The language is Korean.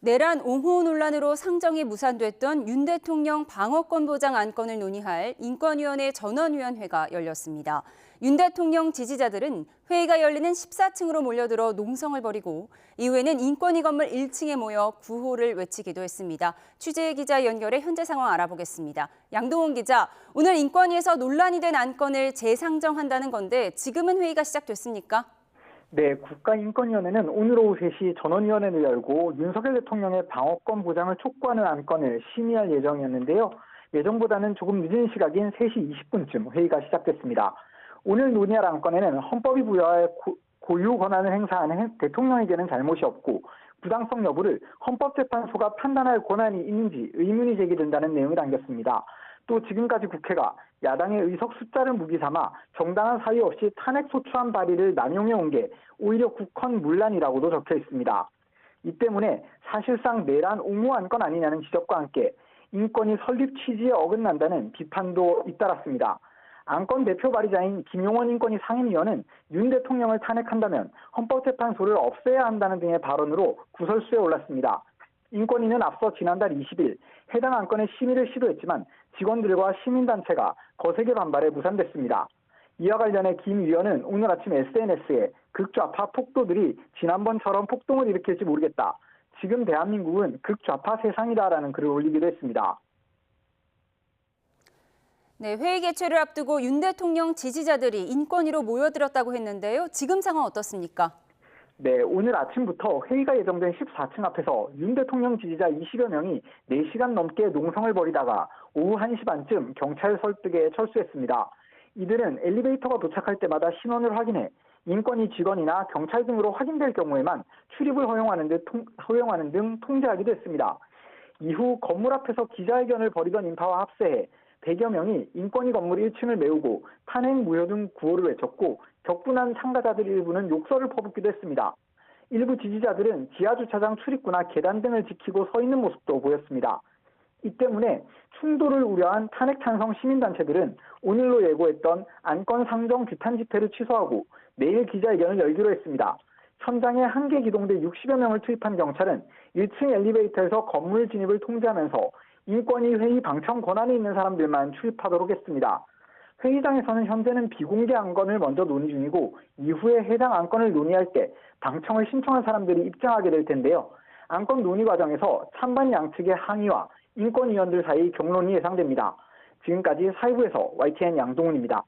내란 옹호 논란으로 상정이 무산됐던 윤 대통령 방어권 보장 안건을 논의할 인권위원회 전원위원회가 열렸습니다. 윤 대통령 지지자들은 회의가 열리는 14층으로 몰려들어 농성을 벌이고 이후에는 인권위 건물 1층에 모여 구호를 외치기도 했습니다. 취재 기자 연결해 현재 상황 알아보겠습니다. 양동훈 기자, 오늘 인권위에서 논란이 된 안건을 재상정한다는 건데 지금은 회의가 시작됐습니까? 네, 국가인권위원회는 오늘 오후 3시 전원위원회를 열고 윤석열 대통령의 방어권 보장을 촉구하는 안건을 심의할 예정이었는데요. 예정보다는 조금 늦은 시각인 3시 20분쯤 회의가 시작됐습니다. 오늘 논의할 안건에는 헌법이 부여할 고유 권한을 행사하는 대통령에게는 잘못이 없고 부당성 여부를 헌법재판소가 판단할 권한이 있는지 의문이 제기된다는 내용을 담겼습니다. 또 지금까지 국회가 야당의 의석 숫자를 무기 삼아 정당한 사유 없이 탄핵 소추안 발의를 남용해온 게 오히려 국헌 문란이라고도 적혀 있습니다. 이 때문에 사실상 내란 옹호 안건 아니냐는 지적과 함께 인권위 설립 취지에 어긋난다는 비판도 잇따랐습니다. 안건 대표 발의자인 김용원 인권위 상임위원은 윤 대통령을 탄핵한다면 헌법재판소를 없애야 한다는 등의 발언으로 구설수에 올랐습니다. 인권위는 앞서 지난달 20일 해당 안건의 심의를 시도했지만 직원들과 시민단체가 거세게 반발해 무산됐습니다. 이와 관련해 김 위원은 오늘 아침 SNS에 극좌파 폭도들이 지난번처럼 폭동을 일으킬지 모르겠다. 지금 대한민국은 극좌파 세상이다라는 글을 올리기도 했습니다. 네, 회의 개최를 앞두고 윤 대통령 지지자들이 인권위로 모여들었다고 했는데요. 지금 상황 어떻습니까? 네, 오늘 아침부터 회의가 예정된 14층 앞에서 윤 대통령 지지자 20여 명이 4시간 넘게 농성을 벌이다가 오후 1시 반쯤 경찰 설득에 철수했습니다. 이들은 엘리베이터가 도착할 때마다 신원을 확인해 인권위 직원이나 경찰 등으로 확인될 경우에만 출입을 허용하는 등 통제하기도 했습니다. 이후 건물 앞에서 기자회견을 벌이던 인파와 합세해 100여 명이 인권위 건물 1층을 메우고 탄핵 무효 등 구호를 외쳤고 격분한 참가자들 일부는 욕설을 퍼붓기도 했습니다. 일부 지지자들은 지하주차장 출입구나 계단 등을 지키고 서 있는 모습도 보였습니다. 이 때문에 충돌을 우려한 탄핵 찬성 시민단체들은 오늘로 예고했던 안건 상정 규탄 집회를 취소하고 내일 기자회견을 열기로 했습니다. 현장에 한개 기동대 60여 명을 투입한 경찰은 1층 엘리베이터에서 건물 진입을 통제하면서 인권위 회의 방청 권한이 있는 사람들만 출입하도록 했습니다. 회의장에서는 현재는 비공개 안건을 먼저 논의 중이고 이후에 해당 안건을 논의할 때 방청을 신청한 사람들이 입장하게 될 텐데요. 안건 논의 과정에서 찬반 양측의 항의와 인권위원들 사이 격론이 예상됩니다. 지금까지 사회부에서 YTN 양동훈입니다.